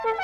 Here's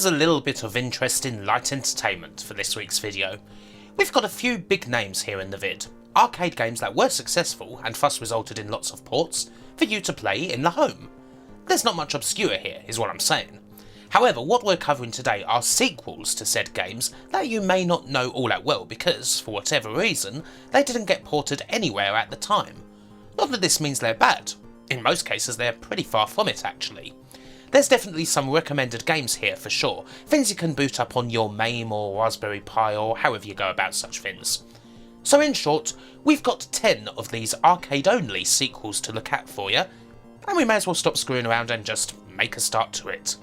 a little bit of interesting light entertainment for this week's video. We've got a few big names here in the vid, arcade games that were successful and thus resulted in lots of ports for you to play in the home. There's not much obscure here, is what I'm saying. However, what we're covering today are sequels to said games that you may not know all that well because, for whatever reason, they didn't get ported anywhere at the time. Not that this means they're bad, in most cases they're pretty far from it actually. There's definitely some recommended games here for sure, things you can boot up on your MAME or Raspberry Pi or however you go about such things. So in short, we've got 10 of these arcade-only sequels to look at for you, and we may as well stop screwing around and just make a start to it.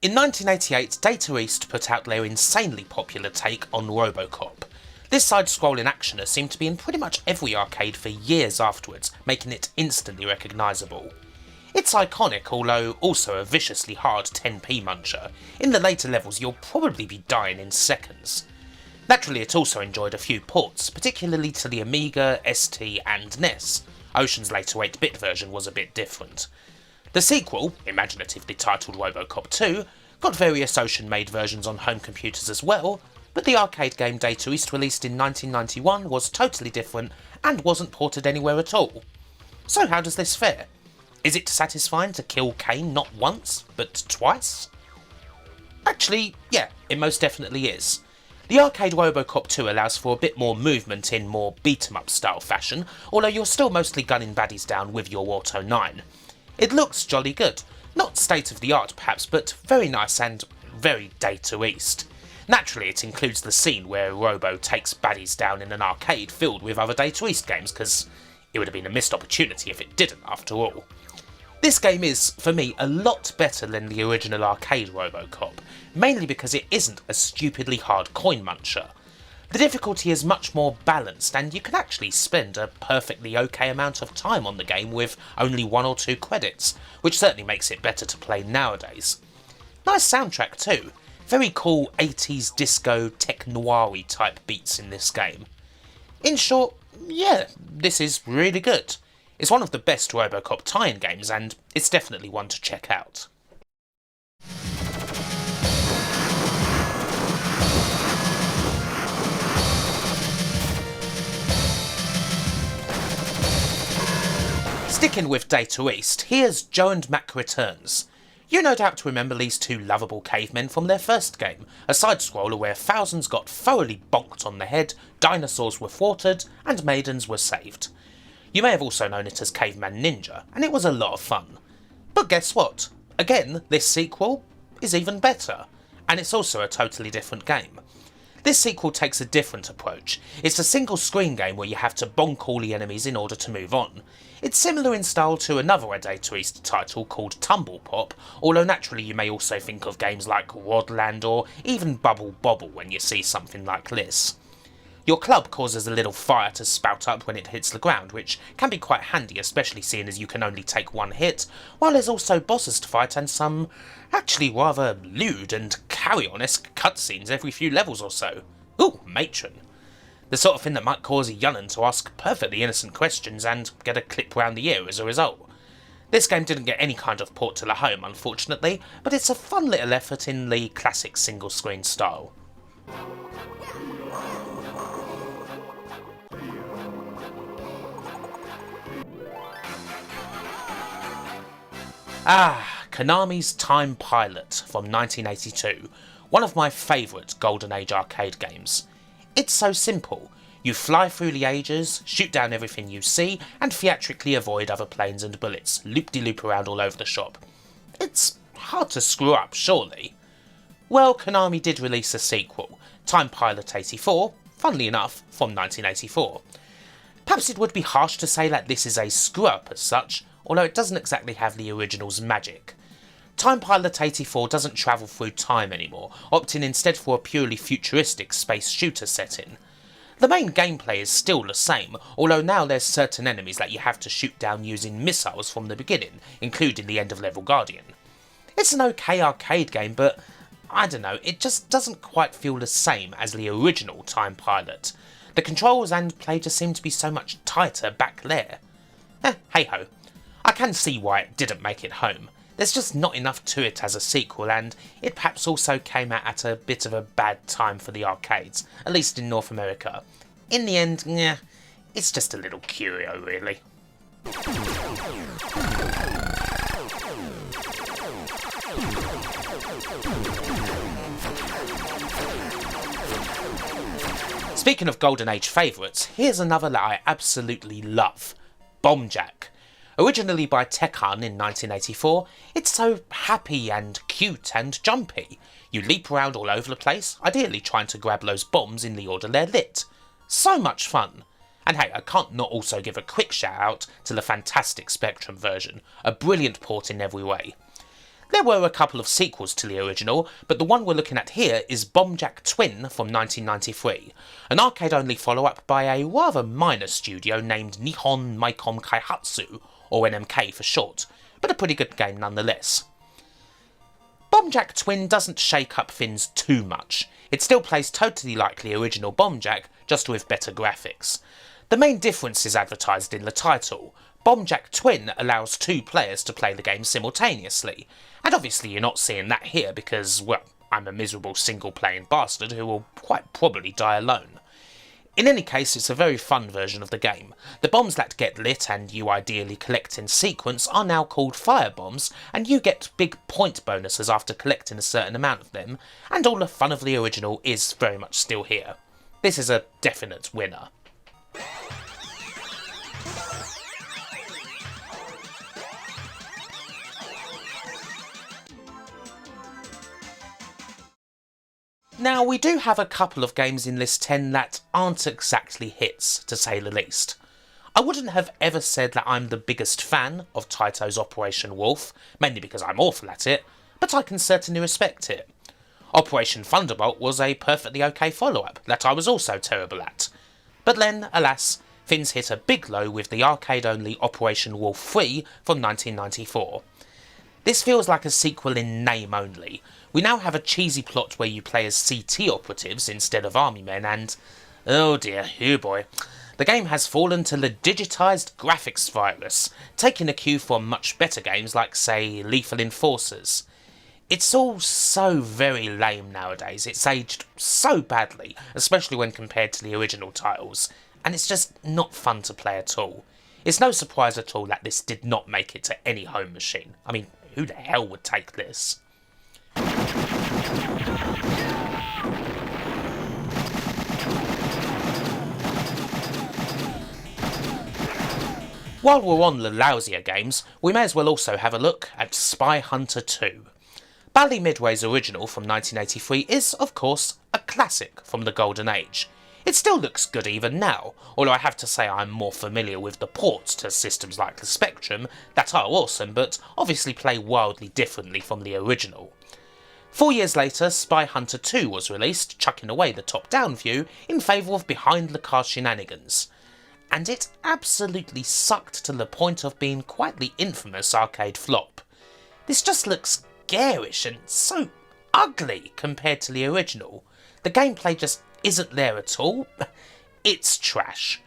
In 1988, Data East put out their insanely popular take on RoboCop. This side-scrolling actioner seemed to be in pretty much every arcade for years afterwards, making it instantly recognisable. It's iconic, although also a viciously hard 10p muncher. In the later levels you'll probably be dying in seconds. Naturally it also enjoyed a few ports, particularly to the Amiga, ST and NES. Ocean's later 8-bit version was a bit different. The sequel, imaginatively titled RoboCop 2, got various Ocean-made versions on home computers as well, but the arcade game Data East released in 1991 was totally different and wasn't ported anywhere at all. So how does this fare? Is it satisfying to kill Kane not once, but twice? Actually, yeah, it most definitely is. The arcade RoboCop 2 allows for a bit more movement in more beat-em-up style fashion, although you're still mostly gunning baddies down with your Auto 9. It looks jolly good, not state-of-the-art perhaps, but very nice and very Data East. Naturally it includes the scene where Robo takes baddies down in an arcade filled with other Data East games, because it would have been a missed opportunity if it didn't after all. This game is, for me, a lot better than the original arcade RoboCop, mainly because it isn't a stupidly hard coin muncher. The difficulty is much more balanced and you can actually spend a perfectly okay amount of time on the game with only 1 or 2 credits, which certainly makes it better to play nowadays. Nice soundtrack too, very cool 80s disco tech noir-y type beats in this game. In short, yeah, this is really good. It's one of the best RoboCop tie-in games and it's definitely one to check out. Sticking with Data East, here's Joe and Mac Returns. You no doubt remember these two lovable cavemen from their first game, a side-scroller where thousands got thoroughly bonked on the head, dinosaurs were thwarted, and maidens were saved. You may have also known it as Caveman Ninja, and it was a lot of fun. But guess what? Again, this sequel is even better, and it's also a totally different game. This sequel takes a different approach. It's a single screen game where you have to bonk all the enemies in order to move on. It's similar in style to another Data East title called Tumble Pop, although naturally you may also think of games like Rodland or even Bubble Bobble when you see something like this. Your club causes a little fire to spout up when it hits the ground, which can be quite handy, especially seeing as you can only take 1 hit, while there's also bosses to fight and some actually rather lewd and carry-on-esque cutscenes every few levels or so. Ooh, matron. The sort of thing that might cause a young'un to ask perfectly innocent questions and get a clip round the ear as a result. This game didn't get any kind of port to the home, unfortunately, but it's a fun little effort in the classic single-screen style. Konami's Time Pilot from 1982, one of my favourite Golden Age arcade games. It's so simple. You fly through the ages, shoot down everything you see, and theatrically avoid other planes and bullets, loop-de-loop around all over the shop. It's hard to screw up, surely. Well, Konami did release a sequel, Time Pilot 84, funnily enough, from 1984. Perhaps it would be harsh to say that this is a screw-up as such, although it doesn't exactly have the original's magic. Time Pilot 84 doesn't travel through time anymore, opting instead for a purely futuristic space shooter setting. The main gameplay is still the same, although now there's certain enemies that you have to shoot down using missiles from the beginning, including the end of level Guardian. It's an okay arcade game, but I don't know, it just doesn't quite feel the same as the original Time Pilot. The controls and play just seem to be so much tighter back there. Hey ho. I can see why it didn't make it home. There's just not enough to it as a sequel, and it perhaps also came out at a bit of a bad time for the arcades, at least in North America. In the end, it's just a little curio really. Speaking of Golden Age favourites, here's another that I absolutely love, Bombjack. Originally by Tekken in 1984, it's so happy and cute and jumpy. You leap around all over the place, ideally trying to grab those bombs in the order they're lit. So much fun. And hey, I can't not also give a quick shout out to the fantastic Spectrum version, a brilliant port in every way. There were a couple of sequels to the original, but the one we're looking at here is Bombjack Twin from 1993, an arcade-only follow-up by a rather minor studio named Nihon Maicom Kaihatsu, or NMK for short, but a pretty good game nonetheless. Bombjack Twin doesn't shake up things too much. It still plays totally like the original Bombjack, just with better graphics. The main difference is advertised in the title. Bombjack Twin allows two players to play the game simultaneously, and obviously you're not seeing that here because, well, I'm a miserable single-playing bastard who will quite probably die alone. In any case, it's a very fun version of the game. The bombs that get lit and you ideally collect in sequence are now called firebombs, and you get big point bonuses after collecting a certain amount of them, and all the fun of the original is very much still here. This is a definite winner. Now, we do have a couple of games in list 10 that aren't exactly hits, to say the least. I wouldn't have ever said that I'm the biggest fan of Taito's Operation Wolf, mainly because I'm awful at it, but I can certainly respect it. Operation Thunderbolt was a perfectly okay follow-up that I was also terrible at. But then, alas, things hit a big low with the arcade-only Operation Wolf 3 from 1994. This feels like a sequel in name only. We now have a cheesy plot where you play as CT operatives instead of army men and... oh dear, oh boy. The game has fallen to the digitised graphics virus, taking a cue from much better games like, say, Lethal Enforcers. It's all so very lame nowadays, it's aged so badly, especially when compared to the original titles, and it's just not fun to play at all. It's no surprise at all that this did not make it to any home machine. I mean, who the hell would take this? While we're on the lousier games, we may as well also have a look at Spy Hunter 2. Bally Midway's original from 1983 is, of course, a classic from the Golden Age. It still looks good even now, although I have to say I'm more familiar with the ports to systems like the Spectrum that are awesome but obviously play wildly differently from the original. 4 years later, Spy Hunter 2 was released, chucking away the top-down view in favour of behind-the-car shenanigans. And it absolutely sucked to the point of being quite the infamous arcade flop. This just looks garish and so ugly compared to the original. The gameplay just isn't there at all. It's trash.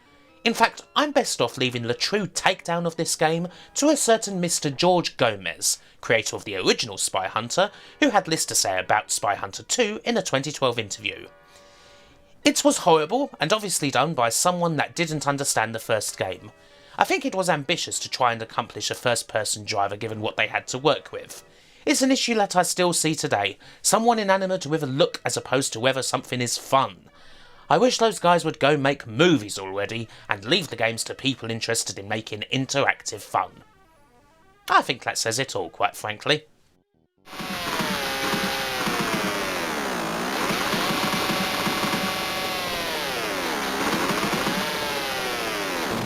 In fact, I'm best off leaving the true takedown of this game to a certain Mr. George Gomez, creator of the original Spy Hunter, who had this to say about Spy Hunter 2 in a 2012 interview. It was horrible, and obviously done by someone that didn't understand the first game. I think it was ambitious to try and accomplish a first-person driver given what they had to work with. It's an issue that I still see today, someone inanimate with a look as opposed to whether something is fun. I wish those guys would go make movies already and leave the games to people interested in making interactive fun. I think that says it all, quite frankly.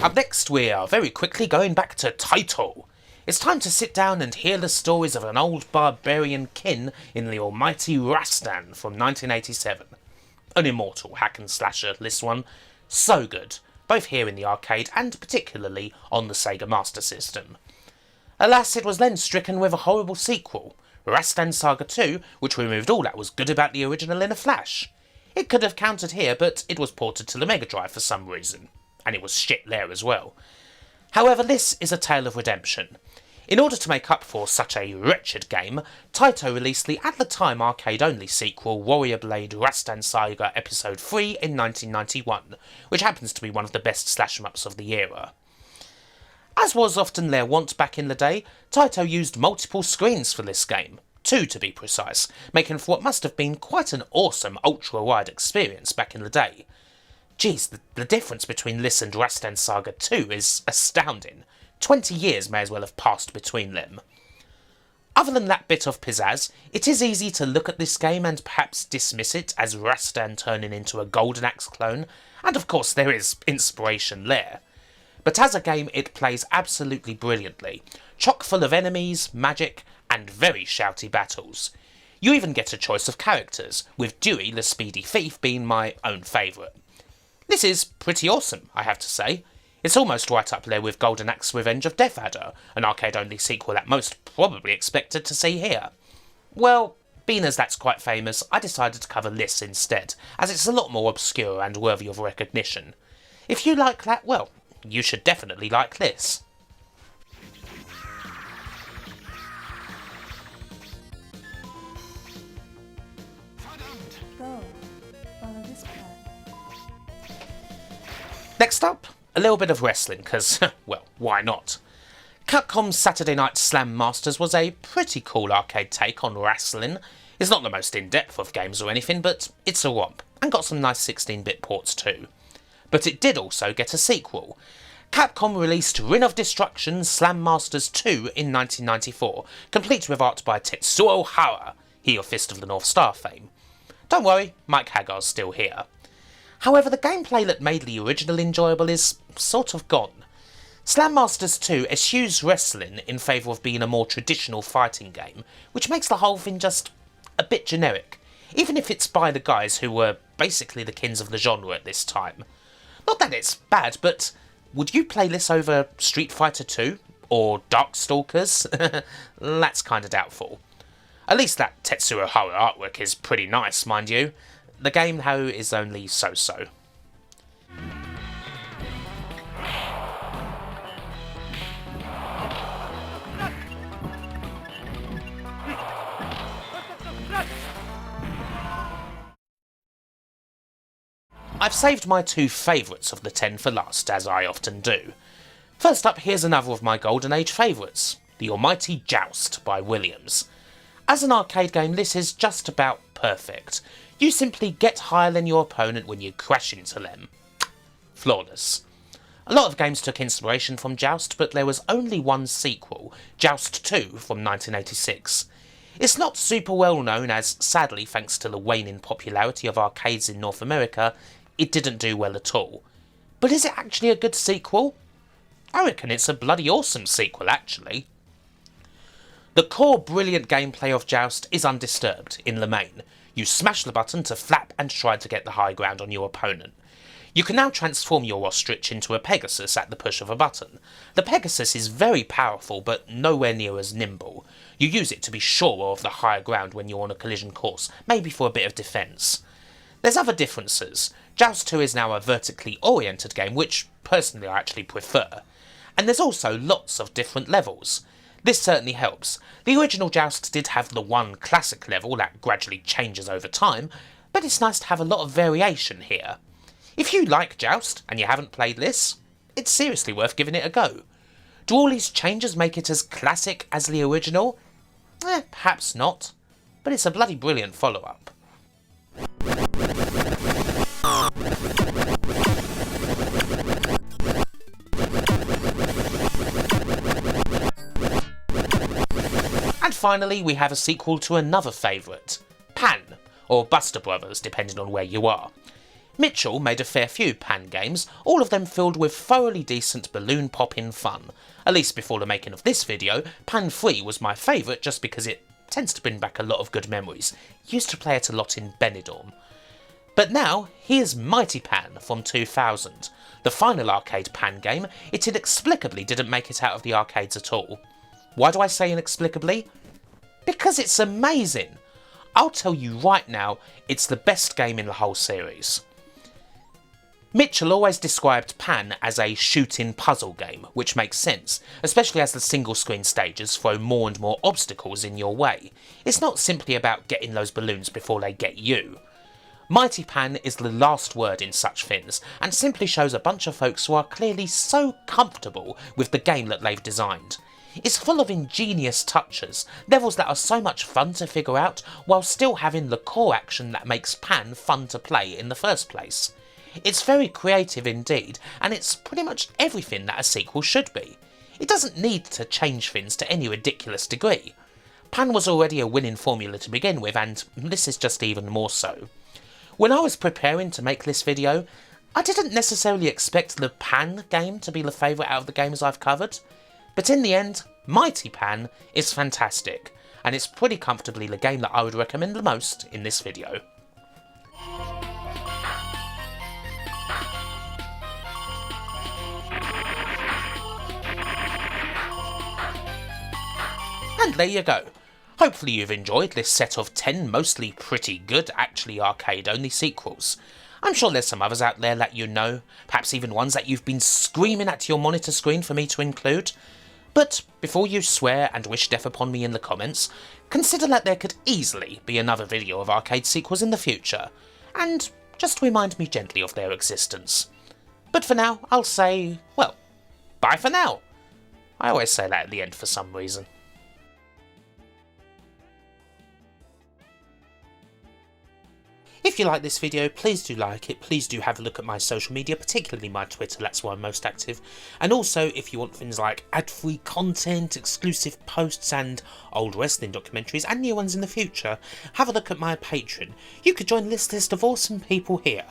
Up next, we are very quickly going back to Taito. It's time to sit down and hear the stories of an old barbarian kin in the almighty Rastan from 1987. An immortal hack and slasher, this one. So good, both here in the arcade and particularly on the Sega Master System. Alas, it was then stricken with a horrible sequel, Rastan Saga 2, which removed all that was good about the original in a flash. It could have counted here, but it was ported to the Mega Drive for some reason, and it was shit there as well. However, this is a tale of redemption. In order to make up for such a wretched game, Taito released the at the time arcade-only sequel Warrior Blade Rastan Saga Episode 3 in 1991, which happens to be one of the best slash-em-ups of the era. As was often their wont back in the day, Taito used multiple screens for this game, 2 to be precise, making for what must have been quite an awesome ultra-wide experience back in the day. Geez, the difference between this and Rastan Saga 2 is astounding. 20 years may as well have passed between them. Other than that bit of pizzazz, it is easy to look at this game and perhaps dismiss it as Rastan turning into a Golden Axe clone, and of course there is inspiration there. But as a game it plays absolutely brilliantly, chock full of enemies, magic, and very shouty battles. You even get a choice of characters, with Dewey the Speedy Thief being my own favourite. This is pretty awesome, I have to say. It's almost right up there with Golden Axe Revenge of Death Adder, an arcade-only sequel that most probably expected to see here. Well, being as that's quite famous, I decided to cover this instead, as it's a lot more obscure and worthy of recognition. If you like that, well, you should definitely like this. Go. Follow this plan. Next up, a little bit of wrestling, because, well, why not? Capcom's Saturday Night Slam Masters was a pretty cool arcade take on wrestling. It's not the most in-depth of games or anything, but it's a romp, and got some nice 16-bit ports too. But it did also get a sequel. Capcom released Ring of Destruction Slam Masters 2 in 1994, complete with art by Tetsuo Hara, he of Fist of the North Star fame. Don't worry, Mike Hagar's still here. However, the gameplay that made the original enjoyable is sort of gone. Slam Masters 2 eschews wrestling in favour of being a more traditional fighting game, which makes the whole thing just a bit generic, even if it's by the guys who were basically the kings of the genre at this time. Not that it's bad, but would you play this over Street Fighter 2 or Darkstalkers? That's kinda doubtful. At least that Tetsuo Hara artwork is pretty nice, mind you. The game, though, is only so-so. I've saved my 2 favourites of the 10 for last, as I often do. First up, here's another of my Golden Age favourites, the almighty Joust by Williams. As an arcade game, this is just about perfect. You simply get higher than your opponent when you crash into them. Flawless. A lot of games took inspiration from Joust, but there was only one sequel, Joust 2 from 1986. It's not super well known as, sadly, thanks to the waning popularity of arcades in North America, it didn't do well at all. But is it actually a good sequel? I reckon it's a bloody awesome sequel, actually. The core brilliant gameplay of Joust is undisturbed, in the main. You smash the button to flap and try to get the high ground on your opponent. You can now transform your ostrich into a Pegasus at the push of a button. The Pegasus is very powerful but nowhere near as nimble. You use it to be sure of the higher ground when you're on a collision course, maybe for a bit of defence. There's other differences. Joust 2 is now a vertically oriented game, which personally I actually prefer. And there's also lots of different levels. This certainly helps. The original Joust did have the one classic level that gradually changes over time, but it's nice to have a lot of variation here. If you like Joust and you haven't played this, it's seriously worth giving it a go. Do all these changes make it as classic as the original? Perhaps not, but it's a bloody brilliant follow-up. And finally, we have a sequel to another favourite, Pan, or Buster Brothers, depending on where you are. Mitchell made a fair few Pan games, all of them filled with thoroughly decent balloon popping fun. At least before the making of this video, Pan 3 was my favourite just because it tends to bring back a lot of good memories. Used to play it a lot in Benidorm. But now, here's Mighty Pan from 2000. The final arcade Pan game, it inexplicably didn't make it out of the arcades at all. Why do I say inexplicably? Because it's amazing! I'll tell you right now, it's the best game in the whole series. Mitchell always described Pan as a shooting puzzle game, which makes sense, especially as the single screen stages throw more and more obstacles in your way. It's not simply about getting those balloons before they get you. Mighty Pan is the last word in such things, and simply shows a bunch of folks who are clearly so comfortable with the game that they've designed. It's full of ingenious touches, levels that are so much fun to figure out, while still having the core action that makes Pan fun to play in the first place. It's very creative indeed, and it's pretty much everything that a sequel should be. It doesn't need to change things to any ridiculous degree. Pan was already a winning formula to begin with, and this is just even more so. When I was preparing to make this video, I didn't necessarily expect the Pan game to be the favourite out of the games I've covered, but in the end, Mighty Pan is fantastic, and it's pretty comfortably the game that I would recommend the most in this video. And there you go. Hopefully you've enjoyed this set of 10 mostly pretty good, actually arcade-only sequels. I'm sure there's some others out there that you know, perhaps even ones that you've been screaming at your monitor screen for me to include. But before you swear and wish death upon me in the comments, consider that there could easily be another video of arcade sequels in the future, and just remind me gently of their existence. But for now, I'll say, well, bye for now. I always say that at the end for some reason. If you like this video, please do like it, please do have a look at my social media, particularly my Twitter, that's where I'm most active. And also, if you want things like ad-free content, exclusive posts and old wrestling documentaries and new ones in the future, have a look at my Patreon. You could join this list of awesome people here.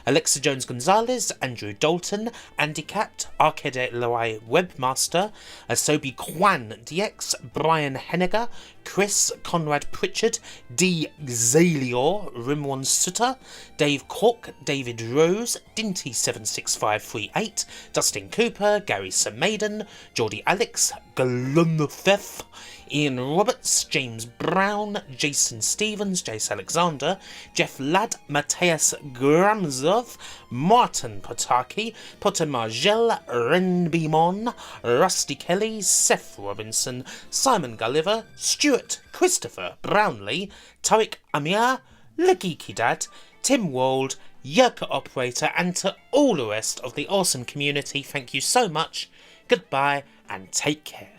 Alexa Jones-Gonzalez, Andrew Dalton, Andy Cat, Arcade Loai Webmaster, Asobi Kwan DX, Brian Henniger, Chris Conrad Pritchard, D. Xalior, Rimwan Sutter, Dave Cork, David Rose, Dinty76538, Dustin Cooper, Gary Samaden, Geordie Alex, Glunthef, Ian Roberts, James Brown, Jason Stevens, Jace Alexander, Jeff Ladd, Matthias Gramzov, Martin Potaki, Potter Margel, Renbimon, Rusty Kelly, Seth Robinson, Simon Gulliver, Stuart Christopher Brownlee, Tariq Amir, Legeeky Dad, Tim Wald, Yerka Operator, and to all the rest of the awesome community, thank you so much, goodbye and take care.